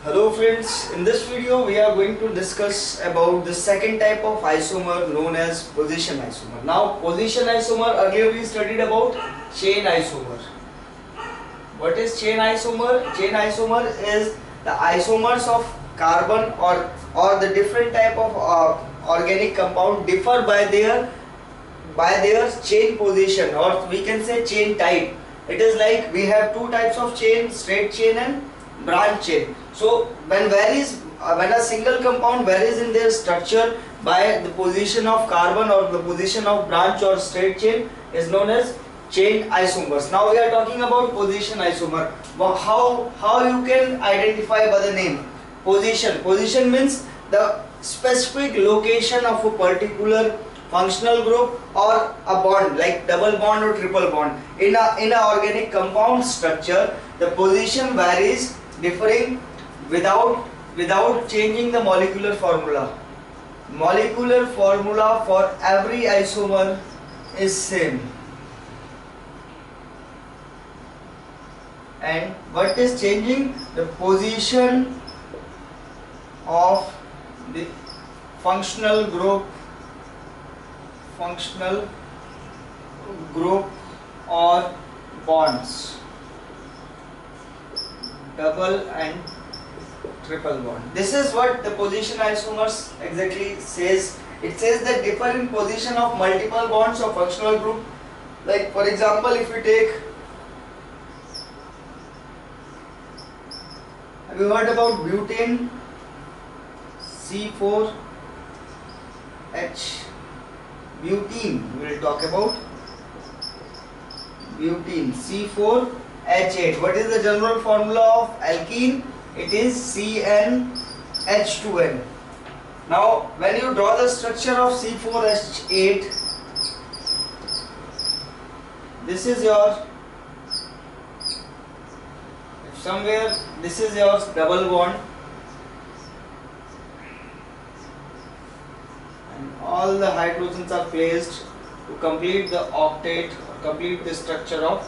Hello friends, in this video we are going to discuss about the second type of isomer known as position isomer. Now position isomer, earlier we studied about chain isomer. What is chain isomer? Chain isomer is the isomers of carbon or the different type of organic compound differ by their chain position, or we can say chain type. It is like we have two types of chain, straight chain and branch chain. So when a single compound varies in their structure by the position of carbon or the position of branch or straight chain is known as chain isomers. Now we are talking about position isomer. How you can identify by the name position? Position means the specific location of a particular functional group or a bond, like double bond or triple bond in a organic compound structure. The position varies, differing without changing the molecular formula. Molecular formula for every isomer is same. And what is changing? The position of the functional group or bonds, double and triple bond. This is what the position isomers exactly says. It says that differ in position of multiple bonds or functional group. Like for example, if we take, have you heard about butane C4H? Butene, we will talk about butene C4H8. What is the general formula of alkene? It is CnH2n. Now when you draw the structure of C4H8, this is your, somewhere this is your double bond, and all the hydrogens are placed to complete the octet or complete the structure of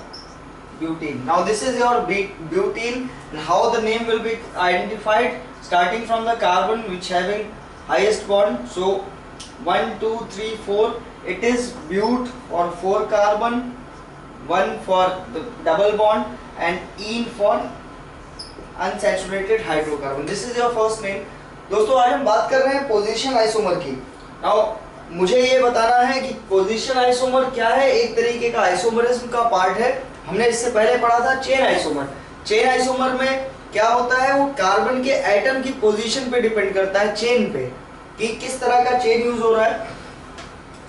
butene. Now this is your butene, and how the name will be identified? Starting from the carbon which having highest bond. So 1, 2, 3, 4. It is but for 4 carbon, 1 for the double bond, and ene for unsaturated hydrocarbon. This is your first name. दोस्तों आज हम बात कर रहे हैं position isomer की. Now मुझे ये बताना है कि पोजीशन आइसोमर क्या है. एक तरीके का आइसोमरिज्म का पार्ट है. हमने इससे पहले पढ़ा था चेन आइसोमर. चेन आइसोमर में क्या होता है, वो कार्बन के एटम की पोजीशन पे डिपेंड करता है, चेन पे, कि किस तरह का चेन यूज हो रहा है.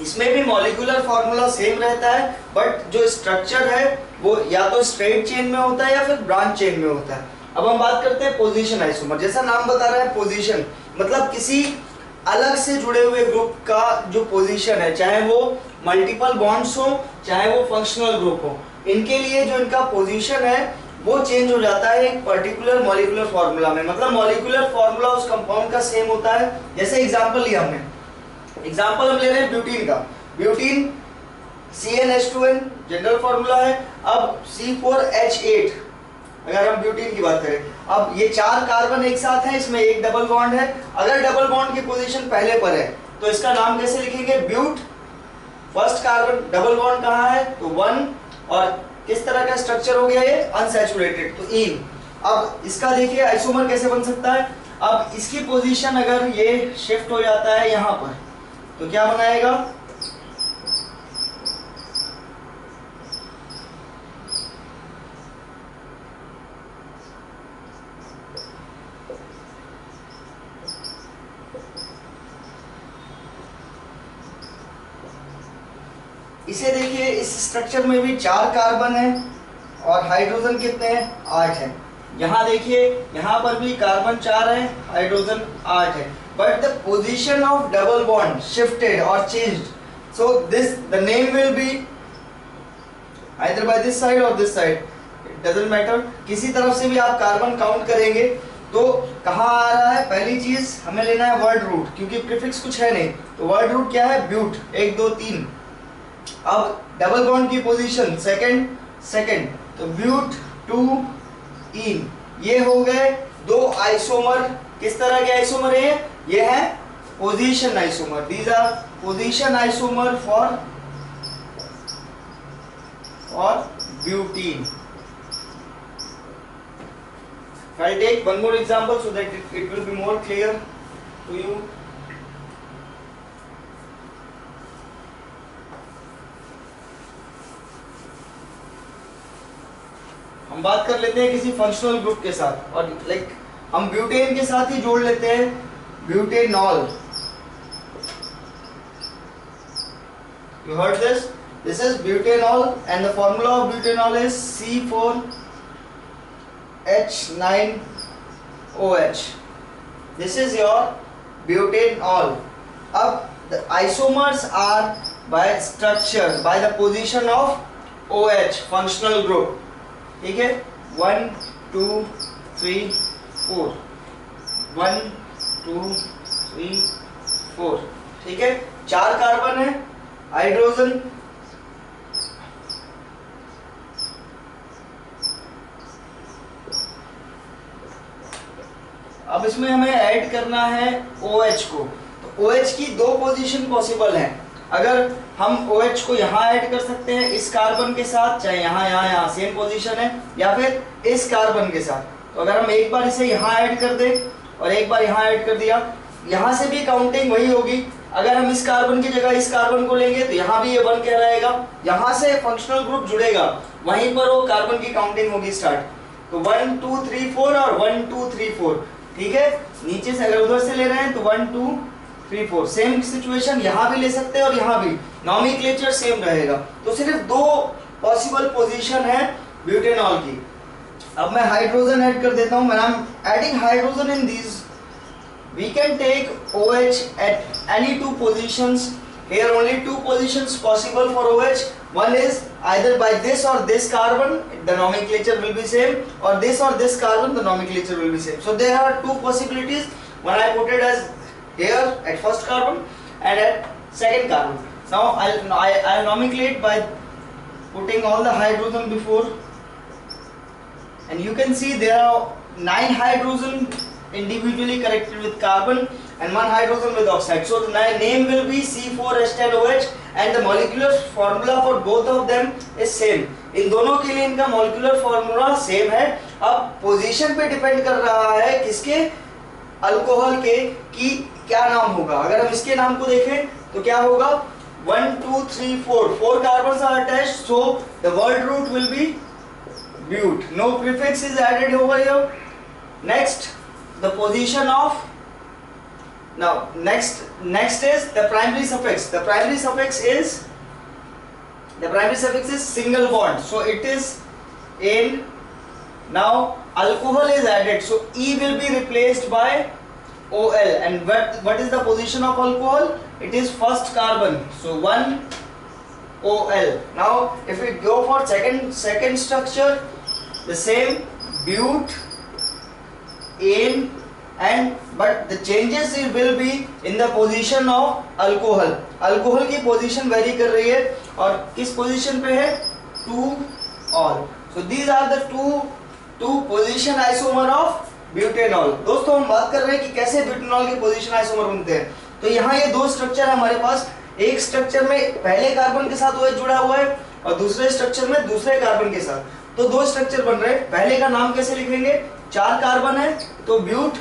इसमें भी मॉलिक्यूलर फॉर्मूला सेम रहता है, बट जो स्ट्रक्चर है वो या तो स्ट्रेट चेन में होता है या फिर ब्रांच चेन में होता है. अब हम बात करते हैं पोजीशन आइसोमर. जैसा नाम बता रहा है पोजीशन, मतलब किसी अलग से जुड़े हुए ग्रुप का जो पोजीशन है, चाहे वो मल्टीपल बॉन्ड्स हो चाहे वो फंक्शनल ग्रुप हो, इनके लिए जो इनका पोजीशन है वो चेंज हो जाता है एक पर्टिकुलर मॉलिक्यूलर फॉर्मूला में. मतलब मॉलिक्यूलर फॉर्मूला उस कंपाउंड का सेम होता है. जैसे एग्जांपल लिया हमने, एग्जांपल हम ले रहे हैं ब्यूटीन का. ब्यूटीन CnH2n जनरल फॉर्मूला है. अब C4H8, अगर हम ब्यूटीन की बात करें, अब ये 4 कार्बन एक साथ हैं, इसमें एक डबल बॉन्ड है. अगर डबल बॉन्ड की पोजीशन पहले पर है तो इसका नाम कैसे लिखेंगे? But. First carbon double bond कहाँ है? तो 1. और किस तरह का स्ट्रक्चर हो गया ये? अनसैचुरेटेड, तो इन. अब इसका देखिए आइसोमर कैसे बन सकता है. अब इसकी पोजीशन अगर ये शिफ्ट हो जाता है यहाँ पर, तो क्या बनाएगा? इसे देखिए, इस स्ट्रक्चर में भी 4 कार्बन है और हाइड्रोजन कितने हैं? 8 है. यहाँ देखिए, यहाँ पर भी कार्बन 4 है, हाइड्रोजन 8 है. But the position of double bond shifted और changed. So this the name will be either by this side और this side, it doesn't matter. किसी तरफ से भी आप कार्बन काउंट करेंगे तो कहाँ आ रहा है? पहली चीज हमें लेना है वर्ड रूट, क्योंकि प्रीफिक्स कुछ है नहीं. तो वर्ड रूट क्या है? ब्यूट. 1 2 3. अब डबल बॉन्ड की पोजीशन सेकंड, तो ब्यूट 2 इन, ये हो गए दो आइसोमर, किस तरह के आइसोमर है ये है position isomer, these are position isomer for butene. I'll take one more example so that it will be more clear to you. हम बात कर लेते हैं किसी फंक्शनल ग्रुप के साथ और हम ब्यूटेन के साथ ही जोड़ लेते हैं butanol. You heard this? This is butanol and the formula of butanol is C4H9OH. This is your butanol. अब the isomers are by structure, by the position of OH functional group. ठीक है, 1 2 3 4 1 2 3 4. ठीक है, 4 कार्बन है, hydrogen अब इसमें हमें add करना है OH को. तो OH की दो पोजीशन पॉसिबल हैं. अगर हम OH को यहाँ ऐड कर सकते हैं इस कार्बन के साथ, चाहे यहाँ सेम पोजीशन है, या फिर इस कार्बन के साथ. तो अगर हम एक बार इसे यहाँ ऐड कर दें और एक बार यहाँ ऐड कर दिया, यहाँ से भी काउंटिंग वही होगी. अगर हम इस कार्बन की जगह इस कार्बन को लेंगे तो यहाँ भी ये 1 कहलाएगा, यहाँ से फंक्शनल ग्रुप जुड़ेगा, वहीं पर वो कार्बन की काउंटिंग होगी स्टार्ट. तो 1 2 3 4 और 1 2 3 4. ठीक है, नीचे से अगर उधर से ले रहे हैं तो 1 2 3 4. सेम सिचुएशन यहाँ भी ले सकते हैं और यहाँ भी, नॉमेनक्लेचर सेम रहेगा. तो सिर्फ दो पॉसिबल पोजीशन है ब्यूटेनॉल की. अब मैं हाइड्रोजन ऐड कर देता हूँ. When I am adding hydrogen in this, we can take OH at any two positions. Here only two positions possible for OH. One is either by this or this carbon, the nomenclature will be same, or this or this carbon, the nomenclature will be same. So there are two possibilities. When I put it as here at first carbon and at second carbon. Now I'll nomenclate by putting all the hydrogen before, and you can see there are 9 hydrogen individually connected with carbon and 1 hydrogen with oxide. So the name will be C4H10OH and the molecular formula for both of them is same. इन दोनों के लिए इनका molecular formula same है. अब position पे depend कर रहा है किसके, अल्कोहल के, कि क्या नाम होगा. अगर हम इसके नाम को देखें तो क्या होगा, 1 2 3 4, 4 carbons are attached, so the word root will be but. No prefix is added over here. Next, the position of, now next is the primary suffix. The primary suffix is single bond, so it is in. Now alcohol is added, so E will be replaced by OL. And what is the position of alcohol? It is first carbon, so 1 OL. Now if we go for second structure, the same but, in, and but the changes it will be in the position of alcohol. alcohol की position vary कर रही है और किस position पे है, 2 all. So these are the two position isomer of butanol. दोस्तों हम बात कर रहे हैं कि कैसे butanol के position isomer बनते हैं. तो यहाँ ये दो स्ट्रक्चर है हमारे पास. एक स्ट्रक्चर में पहले कार्बन के साथ OH जुड़ा हुआ है और दूसरे स्ट्रक्चर में दूसरे कार्बन के साथ. तो दो स्ट्रक्चर बन रहे हैं. पहले का नाम कैसे लिखेंगे, 4 कार्बन है तो ब्यूट,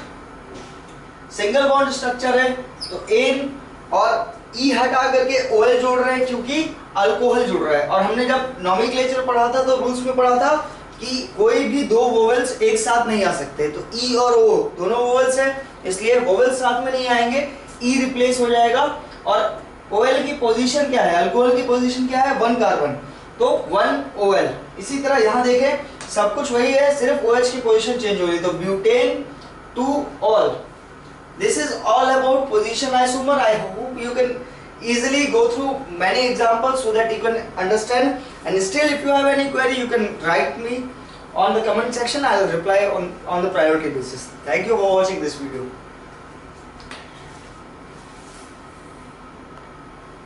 सिंगल बॉन्ड स्ट्रक्चर है तो एन, और ई हटा करके OL जोड़ रहे हैं क्योंकि अल्कोहल जुड़ रहा है. और हमने जब नॉमेनक्लेचर पढ़ा था तो रूल्स में पढ़ा था कि कोई भी दो वोवेल्स एक साथ नहीं आ सकते. तो ई और ओ दोनों वोवेल्स हैं, इसलिए वोवेल्स साथ में नहीं आएंगे, ई रिप्लेस हो जाएगा. और OL की पोजीशन क्या है, अल्कोहल की पोजीशन क्या है, 1 कार्बन, तो 1 OL. इसी तरह यहाँ देखें सब कुछ वही है, सिर्फ OH की पोजीशन चेंज हो रही है. तो butane two all. This is all about position isomer. I hope you can easily go through many examples so that you can understand. And still, if you have any query, you can write me on the comment section. I will reply on the priority basis. Thank you for watching this video.